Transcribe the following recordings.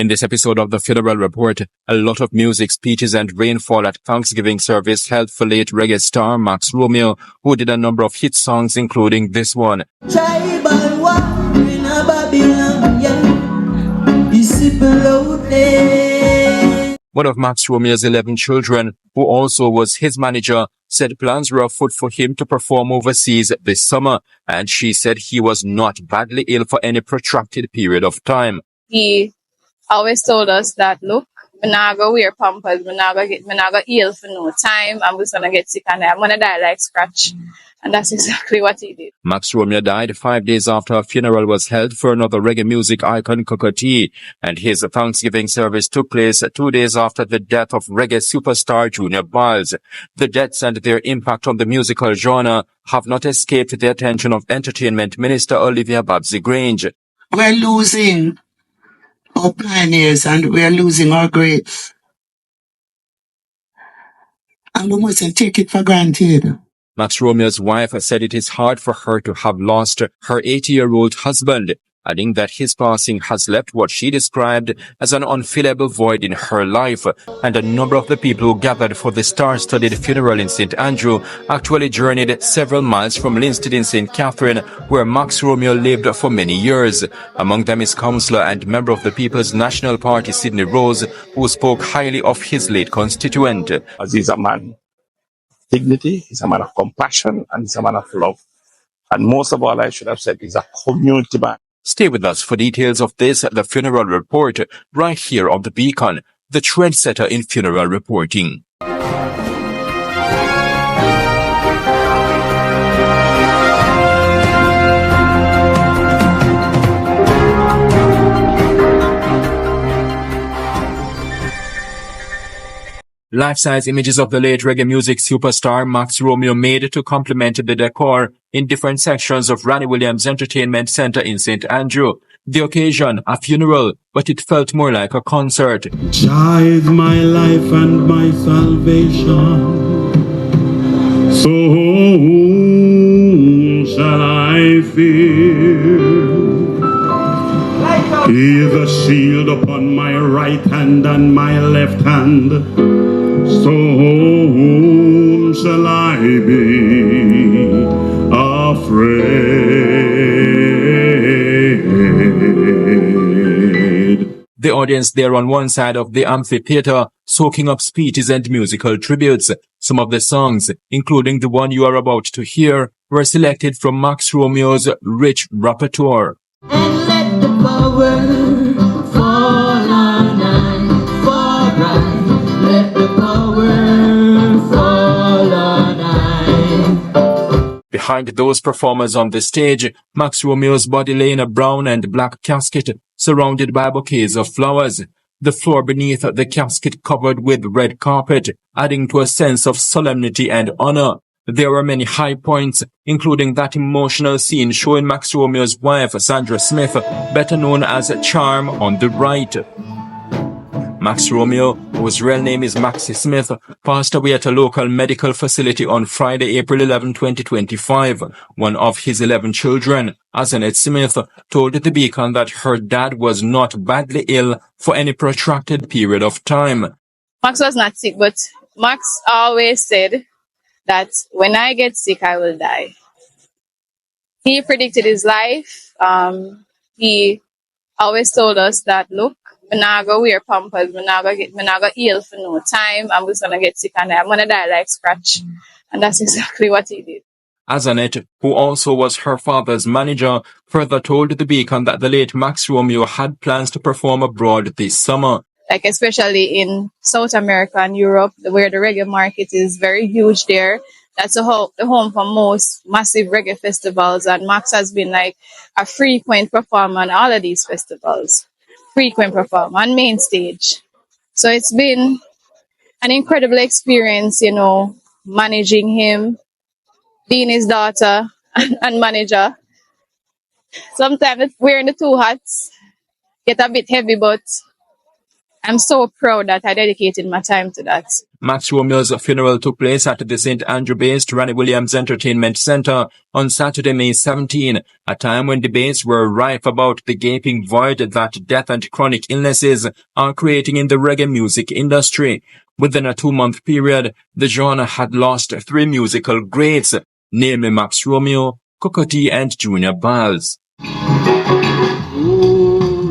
In this episode of the Funeral Report, a lot of music, speeches and rainfall at Thanksgiving service held for late reggae star Max Romeo, who did a number of hit songs including this one. One of Max Romeo's 11 children, who also was his manager, said plans were afoot for him to perform overseas this summer, and she said he was not badly ill for any protracted period of time. He always told us that, look, I'm not going to wear pampers, I'm not going to ill for no time, I'm just going to get sick and I'm going to die like Scratch. And that's exactly what he did. Max Romeo died 5 days after a funeral was held for another reggae music icon, Cocotte, and his Thanksgiving service took place 2 days after the death of reggae superstar Junior Byles. The deaths and their impact on the musical genre have not escaped the attention of Entertainment Minister Olivia Babsy Grange. We're losing our pioneers and we're losing our greats. And we mustn't take it for granted. Max Romeo's wife said it is hard for her to have lost her 80-year-old husband, adding that his passing has left what she described as an unfillable void in her life, and a number of the people who gathered for the star-studded funeral in St. Andrew actually journeyed several miles from Linstead in St. Catherine, where Max Romeo lived for many years. Among them is councillor and member of the People's National Party Sidney Rose, who spoke highly of his late constituent. As he's a man dignity, he's a man of compassion, and he's a man of love. And most of all, I should have said, he's a community man. Stay with us for details of this, the Funeral Report, right here on The Beacon, the trendsetter in funeral reporting. Life-size images of the late reggae music superstar Max Romeo made to complement the decor in different sections of Ranny Williams Entertainment Centre in St. Andrew. The occasion, a funeral, but it felt more like a concert. Jah is my life and my salvation, so whom shall I fear? He is a shield upon my right hand and my left hand, so whom shall I be afraid? The audience there on one side of the amphitheater, soaking up speeches and musical tributes. Some of the songs, including the one you are about to hear, were selected from Max Romeo's rich repertoire. And let the power fall on I, for right. Let the power fall on I. Behind those performers on the stage, Max Romeo's body lay in a brown and black casket, surrounded by bouquets of flowers. The floor beneath the casket covered with red carpet, adding to a sense of solemnity and honor. There were many high points, including that emotional scene showing Max Romeo's wife, Sandra Smith, better known as Charm, on the right. Max Romeo, whose real name is Maxie Smith, passed away at a local medical facility on Friday, April 11, 2025. One of his 11 children, Azanet Smith, told the Beacon that her dad was not badly ill for any protracted period of time. Max was not sick, but Max always said that when I get sick, I will die. He predicted his life. He always told us that, look, I'm not going to wear pampers, I'm not going to ill for no time, I'm just going to get sick and I'm going to die like Scratch. And that's exactly what he did. Azanet, who also was her father's manager, further told the Beacon that the late Max Romeo had plans to perform abroad this summer. Like especially in South America and Europe, where the reggae market is very huge there. That's the home for most massive reggae festivals, and Max has been like a frequent performer on all of these festivals. Frequent performer on main stage. So it's been an incredible experience, you know, managing him, being his daughter and manager. Sometimes wearing the two hats get a bit heavy, but I'm so proud that I dedicated my time to that. Max Romeo's funeral took place at the St. Andrew-based Ronnie Williams Entertainment Center on Saturday, May 17, a time when debates were rife about the gaping void that death and chronic illnesses are creating in the reggae music industry. Within a 2-month period, the genre had lost 3 musical greats, namely Max Romeo, Cocotte, and Junior Balls.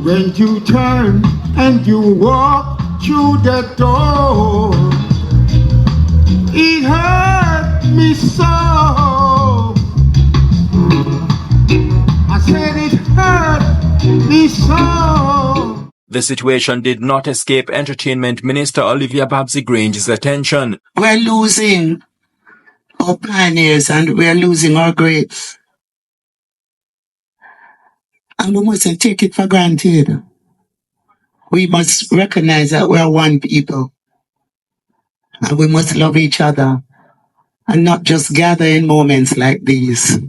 When you turn and you walk through the door, it hurt me so. I said it hurt me so. The situation did not escape Entertainment Minister Olivia Babsy Grange's attention. We're losing our pioneers and we're losing our greats. And we mustn't take it for granted. We must recognize that we're one people. And we must love each other and not just gather in moments like these.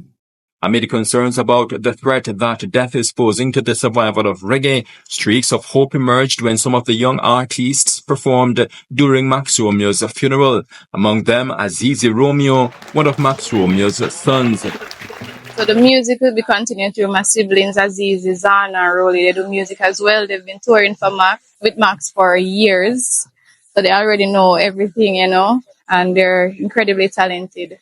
Amid concerns about the threat that death is posing to the survival of reggae, streaks of hope emerged when some of the young artists performed during Max Romeo's funeral. Among them, Azizi Romeo, one of Max Romeo's sons. So the music will be continued through my siblings, Aziz, Zana, and Rolly. They do music as well. They've been touring with Max for years. So they already know everything, and they're incredibly talented.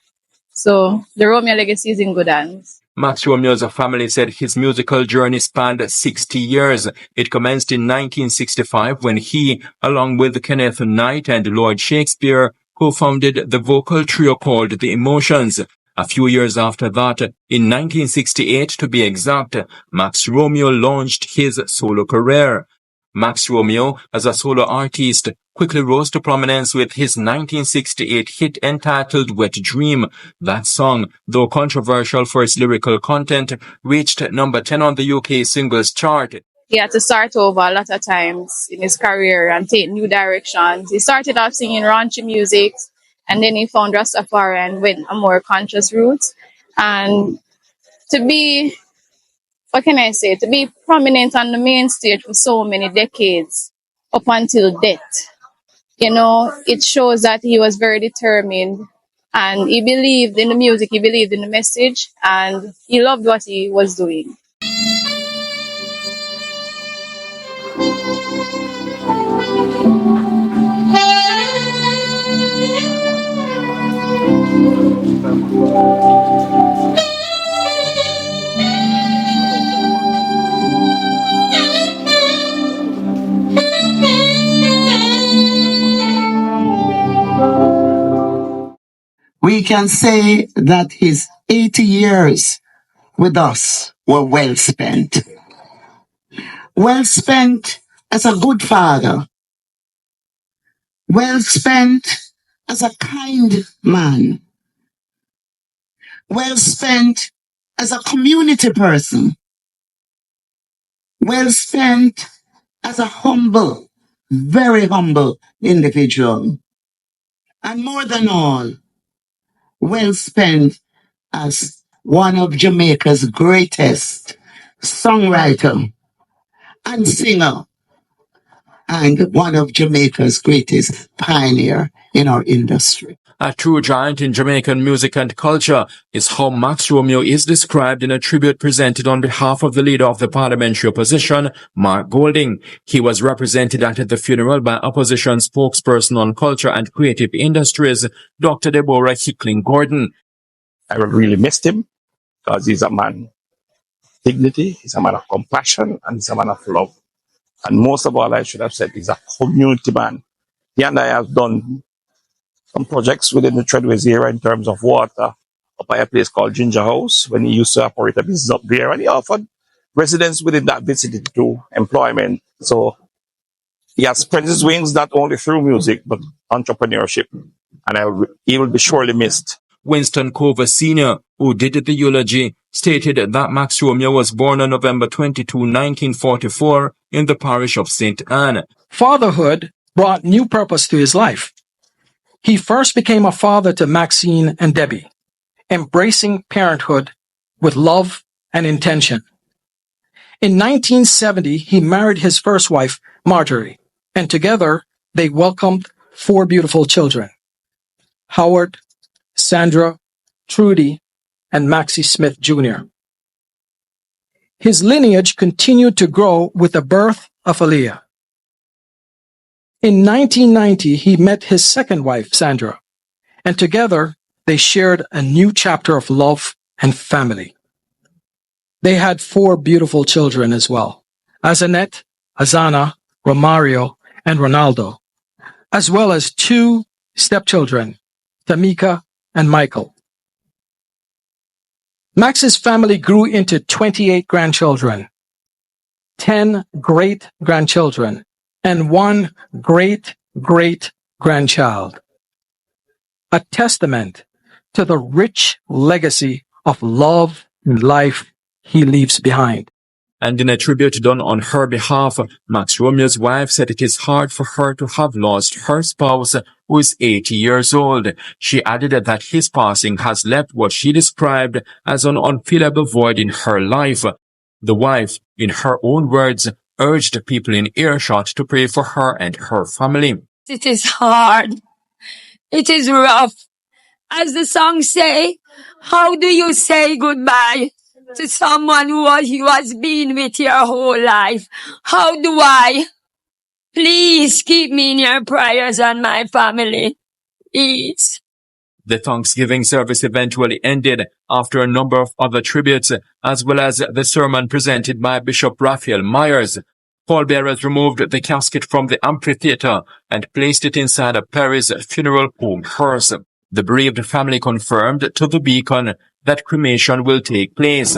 So the Romeo legacy is in good hands. Max Romeo's family said his musical journey spanned 60 years. It commenced in 1965 when he, along with Kenneth Knight and Lloyd Shakespeare, co-founded the vocal trio called The Emotions. A few years after that, in 1968 to be exact, Max Romeo launched his solo career. Max Romeo, as a solo artist, quickly rose to prominence with his 1968 hit entitled Wet Dream. That song, though controversial for its lyrical content, reached number 10 on the UK singles chart. He had to start over a lot of times in his career and take new directions. He started off singing raunchy music, and then he found Rastafari and went a more conscious route. And to be prominent on the main stage for so many decades, up until death, it shows that he was very determined and he believed in the music, he believed in the message, and he loved what he was doing. We can say that his 80 years with us were well spent. Well spent as a good father. Well spent as a kind man. Well spent as a community person. Well spent as a humble, very humble individual. And more than all, well spent as one of Jamaica's greatest songwriter and singer, and one of Jamaica's greatest pioneer in our industry. A true giant in Jamaican music and culture is how Max Romeo is described in a tribute presented on behalf of the leader of the parliamentary opposition, Mark Golding. He was represented at the funeral by opposition spokesperson on culture and creative industries, Dr. Deborah Hickling Gordon. I really missed him because he's a man of dignity, he's a man of compassion, and he's a man of love. And most of all, I should have said, he's a community man. He and I have done some projects within the Treadways era in terms of water up by a place called Ginger House when he used to operate a business up there, and he offered residents within that vicinity to employment. So he has spread his wings not only through music but entrepreneurship, and he will be surely missed. Winston Cover Sr., who did the eulogy, stated that Max Romeo was born on November 22, 1944, in the parish of St. Anne. Fatherhood brought new purpose to his life. He first became a father to Maxine and Debbie, embracing parenthood with love and intention. In 1970, he married his first wife, Marjorie, and together they welcomed 4 beautiful children: Howard, Sandra, Trudy, and Maxie Smith Jr. His lineage continued to grow with the birth of Aaliyah. In 1990, he met his second wife, Sandra, and together they shared a new chapter of love and family. They had 4 beautiful children as well: Azanette, Azana, Romario, and Ronaldo, as well as 2 stepchildren, Tamika and Michael. Max's family grew into 28 grandchildren, 10 great-grandchildren, and 1 great-great-grandchild. A testament to the rich legacy of love and life he leaves behind. And in a tribute done on her behalf, Max Romeo's wife said it is hard for her to have lost her spouse, who is 80 years old. She added that his passing has left what she described as an unfillable void in her life. The wife, in her own words, urged people in earshot to pray for her and her family. It is hard. It is rough. As the song say, how do you say goodbye to someone who you has been with your whole life? How do I? Please keep me in your prayers and my family. Please. The Thanksgiving service eventually ended after a number of other tributes, as well as the sermon presented by Bishop Raphael Myers. Pallbearers removed the casket from the amphitheater and placed it inside a Paris funeral home hearse. The bereaved family confirmed to the Beacon that cremation will take place.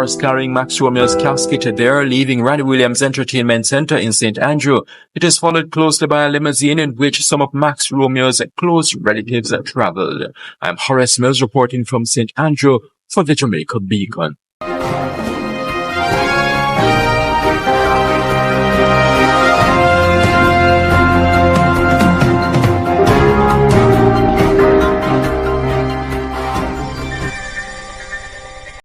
cars carrying Max Romeo's casket there, leaving Randy Williams Entertainment Center in St. Andrew. It is followed closely by a limousine in which some of Max Romeo's close relatives traveled. I'm Horace Mills reporting from St. Andrew for the Jamaica Beacon.